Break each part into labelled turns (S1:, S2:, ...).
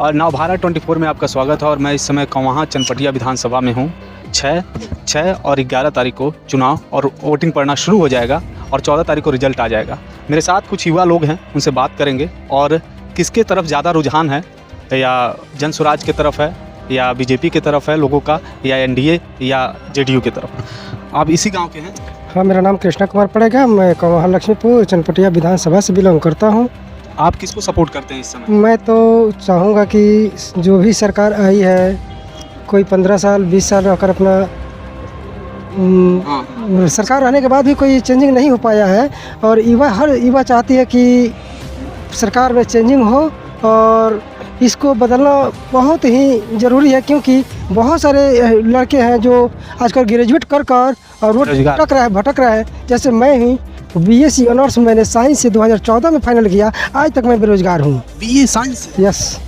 S1: और नवभारत 24 में आपका स्वागत है। और मैं इस समय कवाहा चनपटिया विधानसभा में हूँ। 6 और 11 तारीख को चुनाव और वोटिंग पड़ना शुरू हो जाएगा और 14 तारीख को रिजल्ट आ जाएगा। मेरे साथ कुछ युवा लोग हैं, उनसे बात करेंगे और किसके तरफ ज़्यादा रुझान है, या जन स्वराज की तरफ है या बीजेपी की तरफ है लोगों का, या एनडीए या जेडीयू की तरफ। आप इसी गांव के हैं?
S2: हाँ, मेरा नाम कृष्णा कुमार पड़ेगा। मैं कवाहा लक्ष्मीपुर चनपटिया विधानसभा से बिलोंग करता हूँ।
S1: आप किसको सपोर्ट करते हैं इस समय?
S2: मैं तो चाहूँगा कि जो भी सरकार आई है, कोई 15 साल 20 साल रहकर अपना सरकार आने के बाद भी कोई चेंजिंग नहीं हो पाया है। और हर युवा चाहती है कि सरकार में चेंजिंग हो और इसको बदलना बहुत ही ज़रूरी है, क्योंकि बहुत सारे लड़के हैं जो आजकल ग्रेजुएट कर और वो भटक रहा है। जैसे मैं ही बीएससी ऑनर्स मैंने साइंस से 2014 में फाइनल किया, आज तक मैं बेरोजगार हूँ।
S1: BA science?
S2: यस।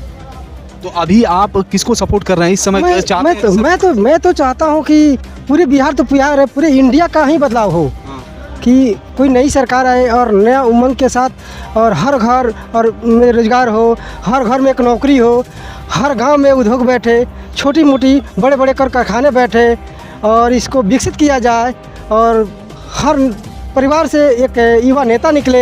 S1: तो अभी आप किसको सपोर्ट कर रहे हैं इस समय?
S2: मैं तो चाहता हूँ कि पूरे बिहार तो प्यार है, पूरे इंडिया का ही बदलाव हो, कि कोई नई सरकार आए और नया उमंग के साथ, और हर घर और में रोजगार हो, हर घर में एक नौकरी हो, हर गांव में उद्योग बैठे, छोटी मोटी बड़े बड़े कारखाने बैठे और इसको विकसित किया जाए। और हर परिवार से एक युवा नेता निकले,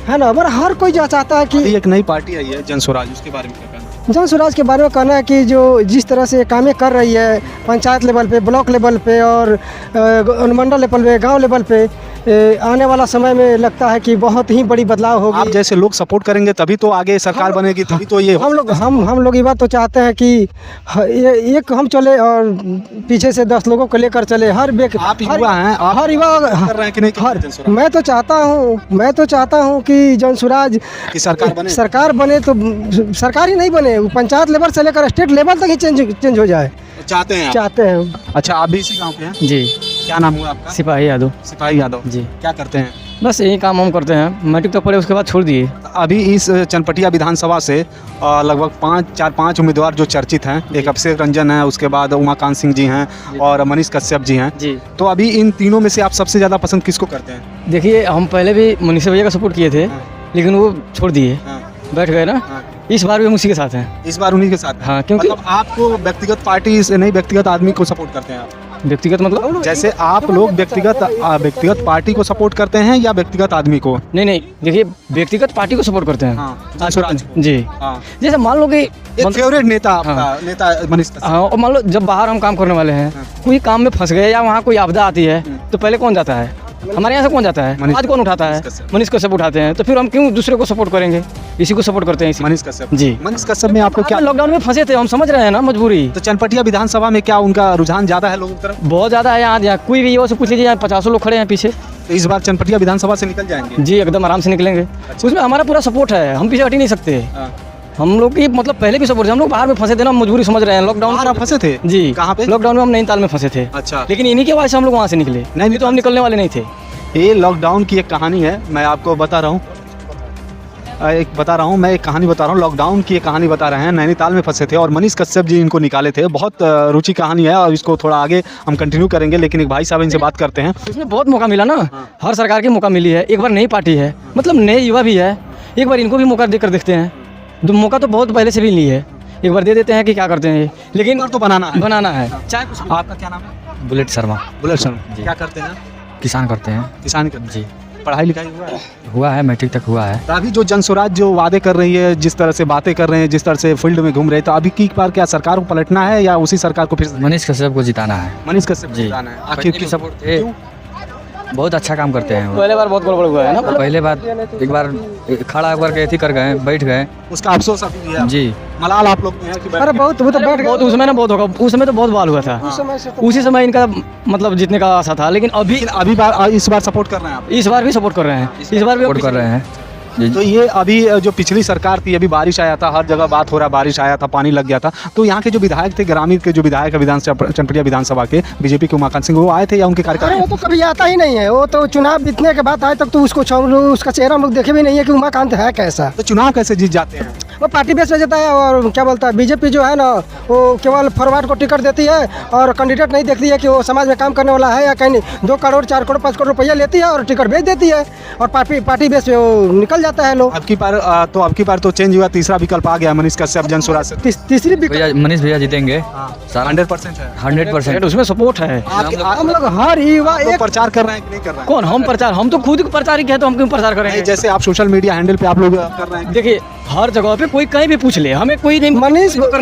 S2: है ना। और हर कोई जो चाहता है कि
S1: एक नई पार्टी आई है जन स्वराज, उसके बारे में क्या कहना है?
S2: जन स्वराज के बारे में कहना है कि जो जिस तरह से कामें कर रही है पंचायत लेवल पे, ब्लॉक लेवल पे और अनुमंडल लेवल पे, गांव लेवल पे, आने वाला समय में लगता है कि बहुत ही बड़ी बदलाव होगी।
S1: आप जैसे लोग सपोर्ट करेंगे तभी तो आगे सरकार बनेगी, तभी तो ये
S2: हम लोग ये बात तो चाहते हैं कि एक हम चले और पीछे से 10 लोगों को लेकर चले।
S1: आप युवा हैं, आप
S2: हर युवा
S1: कर रहे हैं कि नहीं?
S2: मैं तो चाहता हूँ कि जन स्वराज
S1: की सरकार
S2: बने तो सरकार ही नहीं बने, पंचायत लेवल से लेकर स्टेट लेवल तक ही चेंज हो जाए
S1: चाहते हैं। अच्छा, आप भी इसी गाँव के हैं?
S3: जी।
S1: क्या नाम हुआ आपका?
S3: सिपाही यादव।
S1: सिपाही यादव
S3: जी।
S1: क्या करते हैं?
S3: बस यही काम हम करते हैं, मैट्रिक तक पढ़े, उसके बाद छोड़ दिए।
S1: अभी इस चनपटिया विधानसभा से लगभग 5 उम्मीदवार जो चर्चित हैं, एक अभिषेक रंजन है, उसके बाद उमाकांत सिंह जी हैं और मनीष कश्यप जी हैं
S3: जी।
S1: तो अभी इन तीनों में से आप सबसे ज़्यादा पसंद किसको करते हैं?
S3: देखिए, हम पहले भी मनीष भैया का सपोर्ट किए थे, लेकिन वो छोड़ दिए, बैठ गए ना। इस बार भी हम उसी के साथ हैं।
S1: इस बार उन्हीं के साथ?
S3: हाँ, क्योंकि
S1: मतलब आपको व्यक्तिगत पार्टी से नहीं, व्यक्तिगत आदमी को सपोर्ट करते हैं आप?
S3: व्यक्तिगत मतलब
S1: जैसे आप लोग व्यक्तिगत पार्टी को सपोर्ट करते हैं या व्यक्तिगत आदमी को?
S3: नहीं, देखिए, व्यक्तिगत पार्टी को सपोर्ट करते हैं। जी। जैसे मान लो कि
S1: फेवरेट नेता आपका नेता मनीष कश्यप।
S3: हाँ, और मान लो जब बाहर हम काम करने वाले हैं, कोई काम में फंस गए या वहाँ कोई आपदा आती है, तो पहले कौन जाता है? हमारे यहाँ से कौन जाता है? आज कौन उठाता है? मनीष कश्यप उठाते हैं। तो फिर हम क्यों दूसरे को सपोर्ट करेंगे? इसी को सपोर्ट करते हैं।
S1: मनीष कश्यप
S3: जी।
S1: मनीष कश्यप में आपको क्या?
S3: लॉकडाउन में फंसे थे, हम समझ रहे हैं ना, मजबूरी।
S1: तो चनपटिया विधानसभा में क्या उनका रुझान ज्यादा है लोगों की तरफ?
S3: बहुत ज्यादा है। यहाँ कोई भी युवा से पूछ लीजिए, 50 लोग खड़े हैं पीछे।
S1: तो इस बार चनपटिया विधानसभा से निकल जाएंगे?
S3: जी, एकदम आराम से निकलेंगे। उसमें हमारा पूरा सपोर्ट है, हम पीछे हट ही नहीं सकते। हम लोग की मतलब पहले भी सपोर्ट है। हम लोग बाहर में फंसे थे ना, मजबूरी समझ रहे हैं। लॉकडाउन में
S1: फंसे थे?
S3: जी।
S1: कहाँ पे?
S3: लॉकडाउन में हम नैनीताल में फंसे थे।
S1: अच्छा।
S3: लेकिन इन्हीं की वजह से हम लोग वहाँ से निकले, नहीं तो हम निकलने वाले नहीं थे।
S1: ये लॉकडाउन की एक कहानी है, मैं आपको बता रहा हूँ। मैं एक कहानी बता रहा हूँ। लॉकडाउन की एक कहानी बता रहे हैं। नैनीताल में फंसे थे और मनीष कश्यप जी इनको निकाले थे। बहुत रुचि कहानी है और इसको थोड़ा आगे हम कंटिन्यू करेंगे, लेकिन एक भाई साहब इनसे बात करते हैं।
S3: इसमें बहुत मौका मिला ना। हर सरकार की मौका मिली है। एक बार नई पार्टी है, मतलब नए युवा भी है, एक बार इनको भी मौका देकर देखते हैं। तो मौका तो बहुत पहले से भी ली है, एक बार दे देते हैं कि क्या करते हैं। लेकिन
S1: तो बनाना है।
S3: चाहे
S1: आपका क्या नाम है?
S3: बुलेट शर्मा।
S1: बुलेट शर्मा क्या करते हैं?
S3: किसान करते हैं।
S1: किसान करते जी। पढ़ाई लिखाई
S3: हुआ है, मैट्रिक तक हुआ है।
S1: तो अभी जो जन स्वराज जो वादे कर रही है, जिस तरह से बातें कर रहे हैं, जिस तरह से फील्ड में घूम रहे हैं, तो अभी की बार क्या सरकार को पलटना है या उसी सरकार को फिर?
S3: मनीष कश्यप को जिताना है।
S1: मनीष कश्यप जिताना है। आखिर की सपोर्ट थे,
S3: बहुत अच्छा काम करते हैं।
S1: पहले बार बहुत गड़बड़ हुआ है ना।
S3: पहले बार एक बार खड़ा होकर के ऐसी कर गए, बैठ गए,
S1: उसका अफसोस अभी है।
S3: जी।
S1: मलाल आप लोग में है कि
S2: अरे बहुत वो तो बैठ गए।
S3: उसमें ना बहुत होगा, उस समय तो बहुत बाल हुआ था। उसी समय इनका मतलब जीतने का आशा था। लेकिन
S1: अभी इस बार सपोर्ट कर रहे हैं आप?
S3: इस बार भी सपोर्ट कर रहे हैं। इस बार भी सपोर्ट कर रहे हैं।
S1: तो ये अभी जो पिछली सरकार थी, अभी बारिश आया था, हर जगह बात हो रहा, बारिश आया था, पानी लग गया था, तो यहाँ के जो विधायक थे, ग्रामीण के जो विधायक है विधानसभा चनपटिया विधानसभा के बीजेपी के उमाकांत सिंह, वो आए थे या उनके कार्यकर्ता?
S2: वो तो कभी आता ही नहीं है। वो तो चुनाव जीतने के बाद आए तक तो उसका चेहरा हम लोग देखे भी नहीं है कि उमाकांत है कैसा।
S1: तो चुनाव कैसे जीत जाते हैं?
S2: वो पार्टी बेस पे जाता है। और क्या बोलता है बीजेपी जो है ना, वो केवल फॉरवर्ड को टिकट देती है और कैंडिडेट नहीं देखती है कि वो समाज में काम करने वाला है या कहीं 2 करोड़ 4 करोड़ 5 करोड़ रुपया लेती है और टिकट बेच देती है और पार्टी बेस पे वो निकल जाता है लोग।
S1: अब की बार तो चेंज हुआ, तीसरा विकल्प आ गया मनीष कश्यप जनसुरा से।
S2: तीसरी विकल्प
S4: मनीष भैया जीतेंगे
S1: 100% है।
S4: 100%।
S3: उसमें सपोर्ट है।
S2: हम लोग हर युवा
S1: तो
S2: एक
S1: प्रचार कर रहे हैं कि नहीं कर रहे हैं?
S3: कौन हम प्रचार, हम तो खुद प्रचारिक है तो हम क्यों प्रचार करेंगे।
S1: नहीं, जैसे आप सोशल मीडिया हैंडल पे आप लोग कर रहे हैं।
S3: देखिए हर जगह पे कोई कहीं भी पूछ ले, हमें कोई नहीं।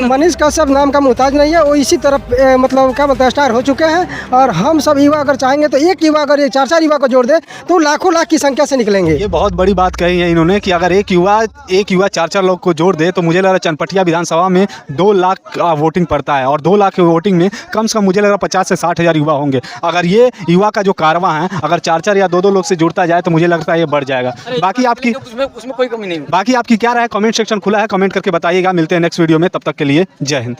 S2: मनीष कश्यप नाम का मुहताज नहीं है, वो इसी तरफ मतलब क्या बोलते हैं स्टार हो चुके हैं। और हम सब युवा अगर चाहेंगे तो एक युवा अगर ये 4 युवा को जोड़ दे तो लाखों लाख की संख्या से निकलेंगे।
S1: ये बहुत बड़ी बात कही है इन्होंने कि अगर एक युवा 4 लोग को जोड़ दे तो मुझे लग रहा है चनपटिया विधानसभा में 2 लाख का वोटिंग पड़ता है और 2 लाख की वोटिंग में कम से कम मुझे लग रहा है 50 से 60 हज़ार युवा होंगे। अगर ये युवा का जो कारवां है अगर 4 या 2 लोग से जुड़ता जाए तो मुझे लगता है ये बढ़ जाएगा। बाकी आपकी
S3: उसमें कोई कमी नहीं।
S1: बाकी आपकी क्या राय, कमेंट सेक्शन खुला है, कमेंट करके बताइएगा। मिलते हैं नेक्स्ट वीडियो में, तब तक के लिए जय हिंद।